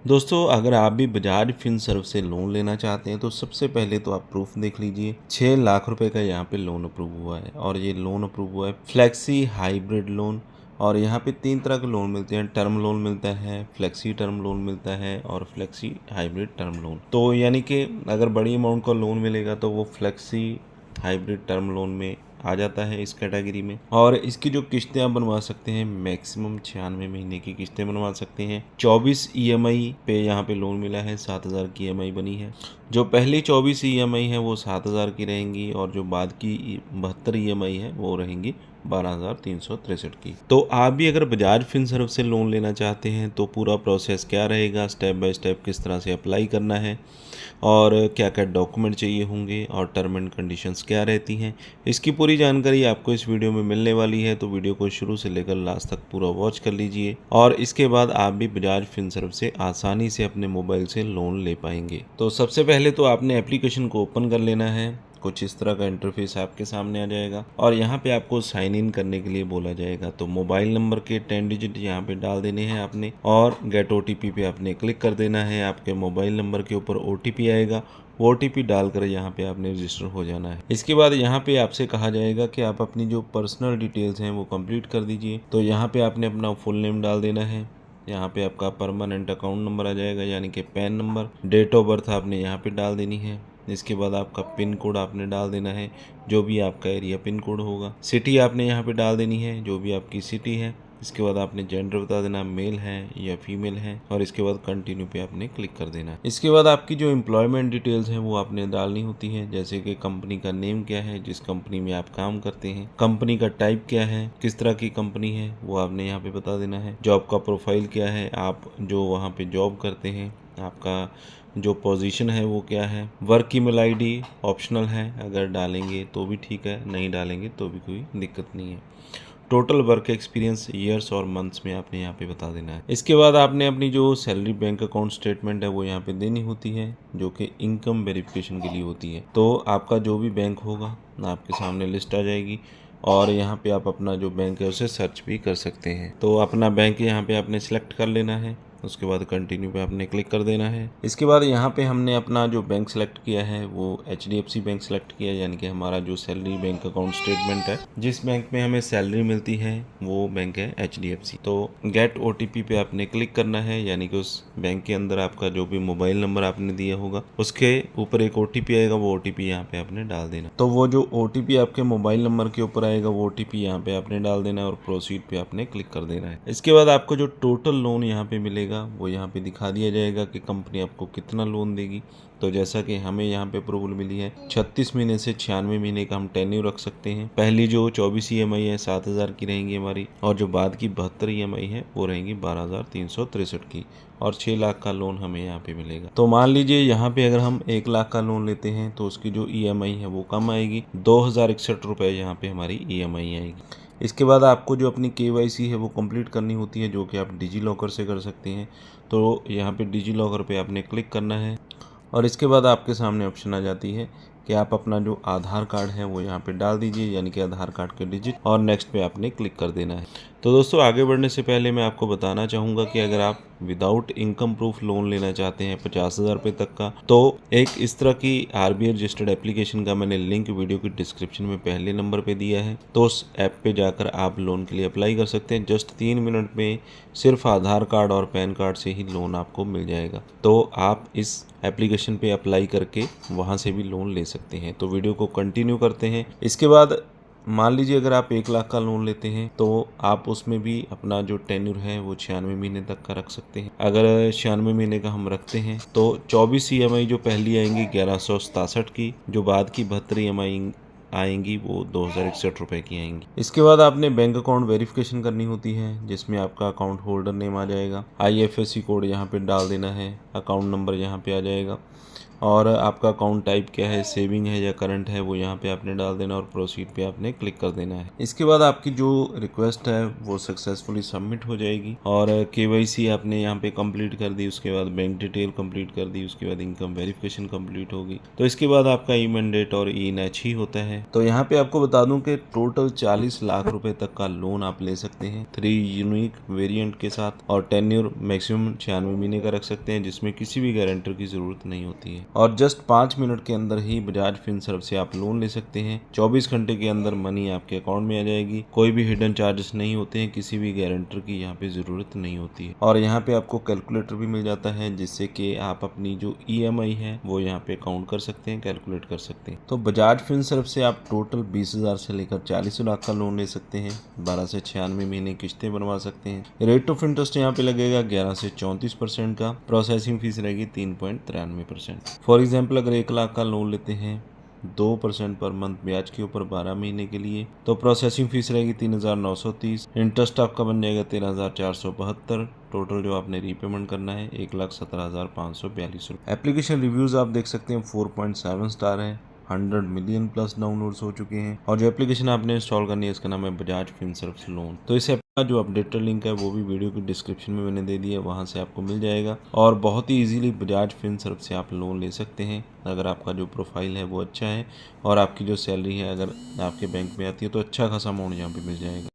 दोस्तों, अगर आप भी बजाज फिनसर्व से लोन लेना चाहते हैं तो सबसे पहले तो आप प्रूफ देख लीजिए। 6 लाख रुपए का यहाँ पे लोन अप्रूव हुआ है और ये लोन अप्रूव हुआ है फ्लेक्सी हाइब्रिड लोन। और यहाँ पे 3 तरह के लोन मिलते हैं। टर्म लोन मिलता है, फ्लेक्सी टर्म लोन मिलता है और फ्लेक्सी हाइब्रिड टर्म लोन। तो यानी कि अगर बड़ी अमाउंट का लोन मिलेगा तो वो फ्लेक्सी हाइब्रिड टर्म लोन में आ जाता है इस कैटेगरी में। और इसकी जो किस्तें आप बनवा सकते हैं, मैक्सिमम 96 महीने की किस्तें बनवा सकते हैं। 24 ईएमआई पे यहाँ पे लोन मिला है, 7,000 की ईएमआई बनी है। जो पहली 24 ईएमआई है वो 7,000 की रहेंगी और जो बाद की 72 ईएमआई है वो रहेंगी 12,363 की। तो आप भी अगर बजाज फिनसर्व से लोन लेना चाहते हैं तो पूरा प्रोसेस क्या रहेगा, स्टेप बाय स्टेप किस तरह से अप्लाई करना है और क्या क्या डॉक्यूमेंट चाहिए होंगे और टर्म एंड कंडीशंस क्या रहती हैं, इसकी पूरी जानकारी आपको इस वीडियो में मिलने वाली है। तो वीडियो को शुरू से लेकर लास्ट तक पूरा वॉच कर लीजिए और इसके बाद आप भी बजाज फिनसर्व से आसानी से अपने मोबाइल से लोन ले पाएंगे। तो सबसे पहले तो आपने एप्लीकेशन को ओपन कर लेना है। कुछ इस तरह का इंटरफेस आपके सामने आ जाएगा और यहाँ पे आपको साइन इन करने के लिए बोला जाएगा। तो मोबाइल नंबर के 10 डिजिट यहाँ पे डाल देने हैं आपने और गेट ओटीपी पे आपने क्लिक कर देना है। आपके मोबाइल नंबर के ऊपर ओटीपी आएगा, वो ओटीपी डालकर यहाँ पे आपने रजिस्टर हो जाना है। इसके बाद यहाँ पे आपसे कहा जाएगा कि आप अपनी जो पर्सनल डिटेल्स हैं वो कंप्लीट कर दीजिए। तो यहाँ पे आपने अपना फुल नेम डाल देना है। यहाँ पे आपका परमानेंट अकाउंट नंबर आ जाएगा यानी कि PAN number. Date of birth आपने यहाँ पे डाल देनी है। इसके बाद आपका पिन कोड आपने डाल देना है, जो भी आपका एरिया पिन कोड होगा। सिटी आपने यहाँ पे डाल देनी है, जो भी आपकी सिटी है। इसके बाद आपने जेंडर बता देना, मेल है या फीमेल है और इसके बाद कंटिन्यू पे आपने क्लिक कर देना है। इसके बाद आपकी जो एम्प्लॉयमेंट डिटेल्स हैं वो आपने डालनी होती है, जैसे कि कंपनी का नेम क्या है, जिस कंपनी में आप काम करते हैं, कंपनी का टाइप क्या है, किस तरह की कंपनी है वो आपने यहाँ पे बता देना है। जॉब का प्रोफाइल क्या है, आप जो वहाँ पे जॉब करते हैं, आपका जो पोजीशन है वो क्या है। वर्क ईमेल आईडी ऑप्शनल है, अगर डालेंगे तो भी ठीक है, नहीं डालेंगे तो भी कोई दिक्कत नहीं है। टोटल वर्क एक्सपीरियंस ईयर्स और मंथ्स में आपने यहाँ पे बता देना है। इसके बाद आपने अपनी जो सैलरी बैंक अकाउंट स्टेटमेंट है वो यहाँ पे देनी होती है, जो कि इनकम वेरिफिकेशन के लिए होती है। तो आपका जो भी बैंक होगा आपके सामने लिस्ट आ जाएगी और यहाँ पे आप अपना जो बैंक है उसे सर्च भी कर सकते हैं। तो अपना बैंक यहाँ पे आपने सिलेक्ट कर लेना है, उसके बाद कंटिन्यू पे आपने क्लिक कर देना है। इसके बाद यहाँ पे हमने अपना जो बैंक सेलेक्ट किया है वो HDFC बैंक सेलेक्ट किया है, यानी कि हमारा जो सैलरी बैंक अकाउंट स्टेटमेंट है, जिस बैंक में हमें सैलरी मिलती है वो बैंक है HDFC। तो गेट OTP पे आपने क्लिक करना है, यानी कि उस बैंक के अंदर आपका जो भी मोबाइल नंबर आपने दिया होगा उसके ऊपर एक OTP आएगा, वो OTP यहाँ पे आपने डाल देना। तो वो जो OTP आपके मोबाइल नंबर के ऊपर आएगा वो OTP यहाँ पे आपने डाल देना है और प्रोसीड पे आपने क्लिक कर देना है। इसके बाद आपको जो टोटल लोन यहाँ पे मिलेगा वो यहाँ पे दिखा दिया जाएगा कि कंपनी आपको कितना लोन देगी। तो जैसा कि हमें यहाँ पे अप्रूवल मिली है 36 महीने से 96 महीने का हम टेन्यूर रख सकते हैं। पहली जो 24 EMI है 7,000 की रहेंगी हमारी और जो बाद की 72 EMI है वो रहेंगी 12,363 की और 6 लाख का लोन हमें यहाँ पे मिलेगा। तो मान लीजिए यहाँ पे अगर हम 1 लाख का लोन लेते हैं तो उसकी जो EMI है वो कम आएगी, 2,061 रुपये यहाँ पे हमारी EMI आएगी। इसके बाद आपको जो अपनी KYC है वो कंप्लीट करनी होती है, जो कि आप डिजी लॉकर से कर सकते हैं। तो यहाँ पे डिजी लॉकर पे आपने क्लिक करना है और इसके बाद आपके सामने ऑप्शन आ जाती है कि आप अपना जो आधार कार्ड है वो यहाँ पे डाल दीजिए, यानी कि आधार कार्ड के डिजिट, और नेक्स्ट पे आपने क्लिक कर देना है। तो दोस्तों, आगे बढ़ने से पहले मैं आपको बताना चाहूँगा कि अगर आप विदाउट इनकम प्रूफ लोन लेना चाहते हैं 50,000 रुपये तक का, तो एक इस तरह की RBI रजिस्टर्ड एप्लीकेशन का मैंने लिंक वीडियो की डिस्क्रिप्शन में पहले नंबर पे दिया है। तो उस ऐप पे जाकर आप लोन के लिए अप्लाई कर सकते हैं। जस्ट 3 मिनट में सिर्फ आधार कार्ड और पैन कार्ड से ही लोन आपको मिल जाएगा। तो आप इस एप्लीकेशन पे अप्लाई करके वहाँ से भी लोन ले सकते हैं। तो वीडियो को कंटिन्यू करते हैं। इसके बाद मान लीजिए अगर आप 1 लाख का लोन लेते हैं तो आप उसमें भी अपना जो टेन्यूर है वो 96 महीने तक का रख सकते हैं। अगर 96 महीने का हम रखते हैं तो 24 EMI जो पहली आएंगी 1167 की, जो बाद की 72 EMI आएंगी वो 2,061 रुपये की आएंगी। इसके बाद आपने बैंक अकाउंट वेरिफिकेशन करनी होती है, जिसमें आपका अकाउंट होल्डर नेम आ जाएगा, IFSC कोड यहाँ पे डाल देना है अकाउंट नंबर यहाँ पे आ जाएगा और आपका अकाउंट टाइप क्या है, सेविंग है या करंट है, वो यहाँ पे आपने डाल देना और प्रोसीड पे आपने क्लिक कर देना है। इसके बाद आपकी जो रिक्वेस्ट है वो सक्सेसफुली सबमिट हो जाएगी और केवाईसी आपने यहाँ पे कंप्लीट कर दी, उसके बाद बैंक डिटेल कंप्लीट कर दी, उसके बाद इनकम वेरिफिकेशन कंप्लीट होगी। तो इसके बाद आपका ई मैंडेट और ई नैच ही होता है। तो यहाँ पे आपको बता दूं कि टोटल 40 लाख रुपए तक का लोन आप ले सकते हैं 3 यूनिक वेरिएंट के साथ और टेन्योर मैक्सिमम 96 महीने का रख सकते हैं, जिसमें किसी भी गारंटर की जरूरत नहीं होती है और जस्ट 5 मिनट के अंदर ही बजाज फिनसर्व से आप लोन ले सकते हैं। 24 घंटे के अंदर मनी आपके अकाउंट में आ जाएगी। कोई भी हिडन चार्जेस नहीं होते हैं, किसी भी गारंटर की यहाँ पे जरूरत नहीं होती है और यहाँ पे आपको कैलकुलेटर भी मिल जाता है, जिससे कि आप अपनी जो EMI है वो यहाँ पे काउंट कर सकते हैं, कैलकुलेट कर सकते हैं। तो बजाज फिनसर्व से आप टोटल 20,000 से लेकर 40 लाख का लोन ले सकते हैं। 12 से 96 महीने किस्तें बनवा सकते हैं। रेट ऑफ इंटरेस्ट यहाँ पे लगेगा 11 से 34% का। प्रोसेसिंग फीस रहेगी 3.93%। फॉर एग्जाम्पल अगर 1 लाख का लोन लेते हैं 2% पर मंथ ब्याज के ऊपर 12 महीने के लिए, तो प्रोसेसिंग फीस रहेगी 3,930। इंटरेस्ट आपका बन जाएगा 13,472। टोटल जो आपने रीपेमेंट करना है 1,17,542 रुपये। एप्लीकेशन रिव्यूज आप देख सकते हैं 4.7 स्टार है। 100 मिलियन प्लस डाउनलोड्स हो चुके हैं और जो एप्लीकेशन आपने इंस्टॉल करनी है इसका नाम है बजाज फिनसर्व लोन। तो इस ऐप का जो अपडेटेड लिंक है वो भी वीडियो की डिस्क्रिप्शन में मैंने दे दिया है, वहां से आपको मिल जाएगा और बहुत ही इजीली बजाज फिनसर्व से आप लोन ले सकते हैं। अगर आपका जो प्रोफाइल है वो अच्छा है और आपकी जो सैलरी है अगर आपके बैंक में आती है तो अच्छा खासा अमाउंट यहाँ पे मिल जाएगा।